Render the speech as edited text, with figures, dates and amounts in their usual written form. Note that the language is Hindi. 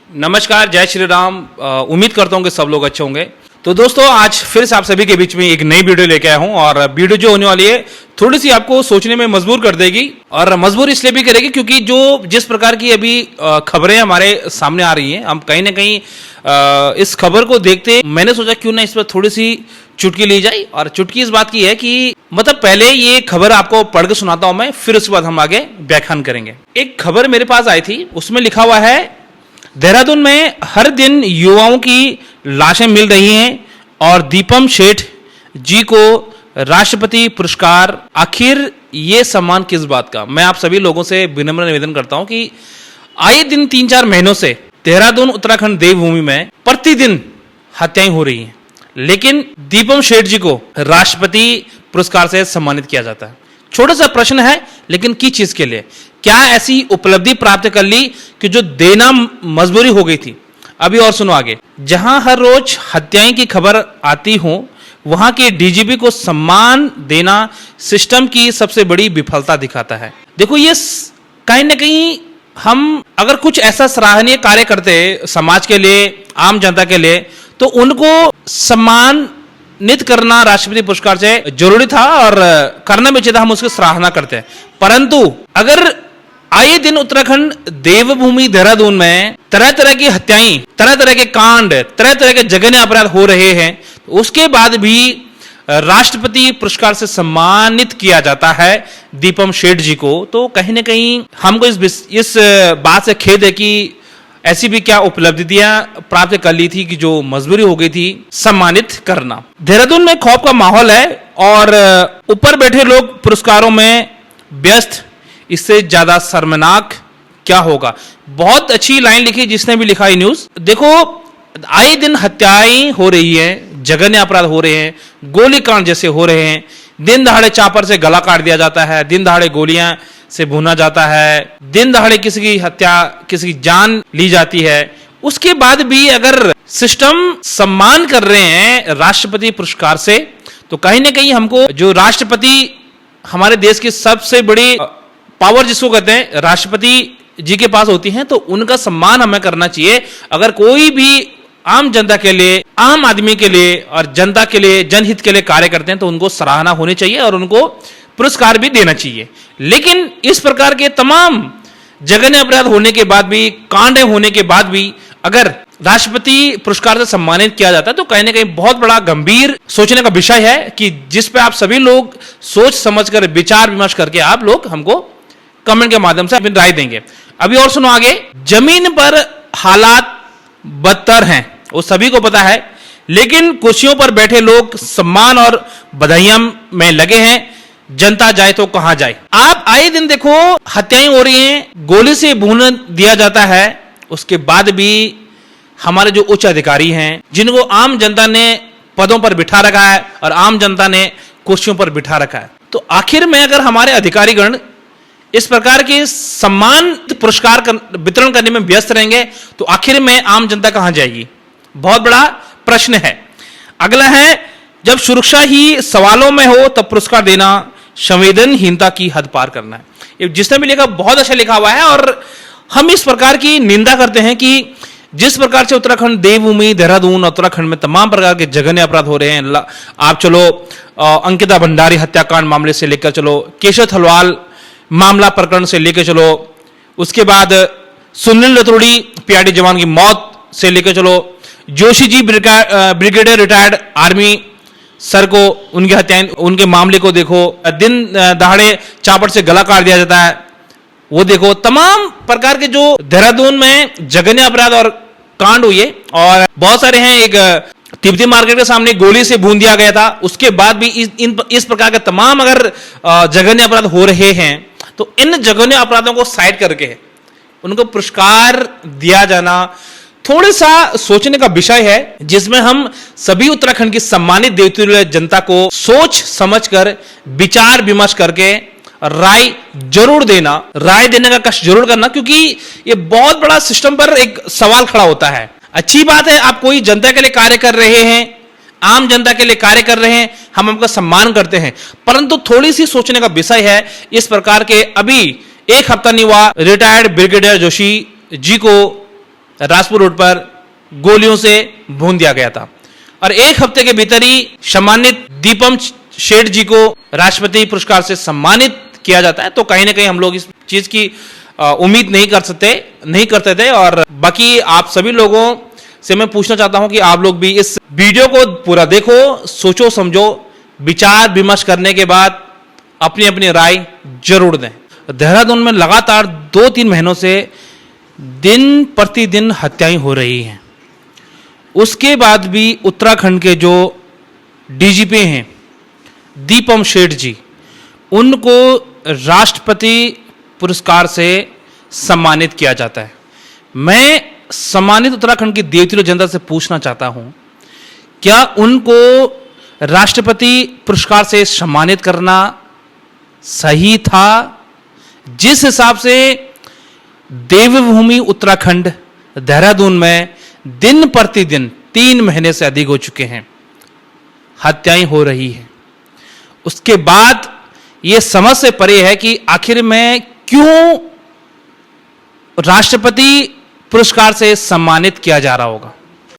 नमस्कार, जय श्री राम। उम्मीद करता हूँ कि सब लोग अच्छे होंगे। तो दोस्तों, आज फिर से आप सभी के बीच में एक नई वीडियो लेके आया हूँ और वीडियो जो होने वाली है थोड़ी सी आपको सोचने में मजबूर कर देगी। और मजबूर इसलिए भी करेगी क्योंकि जिस प्रकार की अभी खबरें हमारे सामने आ रही हैं, हम कहीं ना कहीं इस खबर को देखते मैंने सोचा क्यों ना इस पर थोड़ी सी चुटकी ली जाए। और चुटकी इस बात की है कि मतलब पहले ये खबर आपको पढ़ के सुनाता हूं मैं, फिर उसके बाद हम आगे व्याख्यान करेंगे। एक खबर मेरे पास आई थी, उसमें लिखा हुआ है देहरादून में हर दिन युवाओं की लाशें मिल रही हैं और दीपम सेठ जी को राष्ट्रपति पुरस्कार। आखिर ये सम्मान किस बात का? मैं आप सभी लोगों से विनम्र निवेदन करता हूं कि आए दिन 3-4 महीनों से देहरादून उत्तराखंड देवभूमि में प्रतिदिन हत्याएं हो रही हैं, लेकिन दीपम सेठ जी को राष्ट्रपति पुरस्कार से सम्मानित किया जाता है। छोटा सा प्रश्न है, लेकिन किस चीज के लिए? क्या ऐसी उपलब्धि प्राप्त कर ली कि जो देना मजबूरी हो गई थी? अभी और सुनो आगे। जहां हर रोज हत्याएं की खबर आती हो, वहां के डीजीपी को सम्मान देना सिस्टम की सबसे बड़ी विफलता दिखाता है। देखो, ये कहीं ना कहीं हम अगर कुछ ऐसा सराहनीय कार्य करते समाज के लिए, आम जनता के लिए, तो उनको सम्मानित करना राष्ट्रपति पुरस्कार से जरूरी था और करना भी चाहिए था। हम उसकी सराहना करते हैं। परंतु अगर आए दिन उत्तराखंड देवभूमि देहरादून में तरह तरह की हत्याएं, तरह तरह के कांड, तरह तरह के जघन्य अपराध हो रहे हैं, उसके बाद भी राष्ट्रपति पुरस्कार से सम्मानित किया जाता है दीपम सेठ जी को, तो कहीं ना कहीं हमको इस बात से खेद है कि ऐसी भी क्या उपलब्धियां प्राप्त कर ली थी कि जो मजबूरी हो गई थी सम्मानित करना। देहरादून में खौफ का माहौल है और ऊपर बैठे लोग पुरस्कारों में व्यस्त। इससे ज्यादा शर्मनाक क्या होगा? बहुत अच्छी लाइन लिखी जिसने भी लिखा है न्यूज। देखो, आए दिन हत्याएं हो रही हैं, जघन्य अपराध हो रहे हैं, गोलीकांड जैसे हो रहे हैं। दिन दहाड़े चापर से गला काट दिया जाता है, दिन दहाड़े गोलियां से भुना जाता है, दिन दहाड़े किसी की हत्या, किसी की जान ली जाती है। उसके बाद भी अगर सिस्टम सम्मान कर रहे हैं राष्ट्रपति पुरस्कार से, तो कहीं ना कहीं हमको जो राष्ट्रपति हमारे देश की सबसे बड़ी पावर जिसको कहते हैं राष्ट्रपति जी के पास होती है, तो उनका सम्मान हमें करना चाहिए। अगर कोई भी आम जनता के लिए, आम आदमी के लिए और जनता के लिए, जनहित के लिए कार्य करते हैं, तो उनको सराहना होनी चाहिए और उनको पुरस्कार भी देना चाहिए। लेकिन इस प्रकार के तमाम जघन्य अपराध होने के बाद भी, कांड होने के बाद भी अगर राष्ट्रपति पुरस्कार से सम्मानित किया जाता है, तो कहीं ना कहीं बहुत बड़ा गंभीर सोचने का विषय है कि जिस पे आप सभी लोग सोच समझकर, विचार विमर्श करके आप लोग हमको कमेंट के माध्यम से अपनी राय देंगे। अभी और सुनो आगे। जमीन पर हालात बदतर हैं, वो सभी को पता है, लेकिन कुर्सियों पर बैठे लोग सम्मान और बधाइयां में लगे हैं। जनता जाए तो कहां जाए? आप आए दिन देखो हत्याएं हो रही हैं, गोली से भून दिया जाता है। उसके बाद भी हमारे जो उच्च अधिकारी हैं, जिनको आम जनता ने पदों पर बिठा रखा है और आम जनता ने कुर्सियों पर बिठा रखा है, तो आखिर में अगर हमारे अधिकारीगण इस प्रकार के सम्मान पुरस्कार वितरण करने में व्यस्त रहेंगे, तो आखिर में आम जनता कहां जाएगी? बहुत बड़ा प्रश्न है। अगला है, जब सुरक्षा ही सवालों में हो तब पुरस्कार देना संवेदनहीनता की हद पार करना है। ये जिसने भी लिखा बहुत अच्छा लिखा हुआ है और हम इस प्रकार की निंदा करते हैं कि जिस प्रकार से उत्तराखंड देवभूमि देहरादून, उत्तराखंड में तमाम प्रकार के जघन्य अपराध हो रहे हैं। आप चलो अंकिता भंडारी हत्याकांड मामले से लेकर चलो, केशव थलवाल मामला प्रकरण से लेकर चलो, उसके बाद सुनील रतोड़ी पीआरडी जवान की मौत से लेकर चलो, Joshi ji brigadier retired army sir को उनकी हत्याएं, उनके मामले को देखो। दिन दहाड़े चापड़ से गला काट दिया जाता है, वो देखो। तमाम प्रकार के जो देहरादून में जघन्य अपराध और कांड हुए और बहुत सारे हैं। एक तिब्बती मार्केट के सामने गोली से भून दिया गया था, उसके बाद भी इस प्रकार के तमाम अगर जघन्य अपराध हो रहे हैं, तो इन जघन्य अपराधों को साइड करके उनको पुरस्कार दिया जाना थोड़ा सा सोचने का विषय है, जिसमें हम सभी उत्तराखंड की सम्मानित देते हुए जनता को सोच समझकर, विचार विमर्श करके राय जरूर देना, राय देने का कष्ट जरूर करना, क्योंकि ये बहुत बड़ा सिस्टम पर एक सवाल खड़ा होता है। अच्छी बात है, आप कोई जनता के लिए कार्य कर रहे हैं, आम जनता के लिए कार्य कर रहे हैं, हम आपका सम्मान करते हैं, परंतु थोड़ी सी सोचने का विषय है। इस प्रकार के अभी एक हफ्ता नहीं हुआ रिटायर्ड ब्रिगेडियर जोशी जी को राजपुर रोड पर गोलियों से भून दिया गया था। और एक हफ्ते के भीतर ही सम्मानित दीपम शेठ जी को राष्ट्रपति पुरस्कार से सम्मानित किया जाता है। तो कहीं ना कहीं हम लोग इस चीज की उम्मीद नहीं करते थे। और बाकी आप सभी लोगों से मैं पूछना चाहता हूं कि आप लोग भी इस वीडियो को पूरा देखो, सोचो समझो, विचार विमर्श करने के बाद अपनी अपनी राय जरूर दें। देहरादून में लगातार 2-3 महीनों से दिन प्रतिदिन हत्याएं हो रही हैं। उसके बाद भी उत्तराखंड के जो डीजीपी हैं दीपम शेठ जी, उनको राष्ट्रपति पुरस्कार से सम्मानित किया जाता है। मैं सम्मानित उत्तराखंड की देवती जनता से पूछना चाहता हूं, क्या उनको राष्ट्रपति पुरस्कार से सम्मानित करना सही था? जिस हिसाब से देवभूमि उत्तराखंड देहरादून में दिन प्रतिदिन 3 महीने से अधिक हो चुके हैं, हत्याएं हो रही है, उसके बाद यह समझ से परे है कि आखिर में क्यों राष्ट्रपति पुरस्कार से सम्मानित किया जा रहा होगा।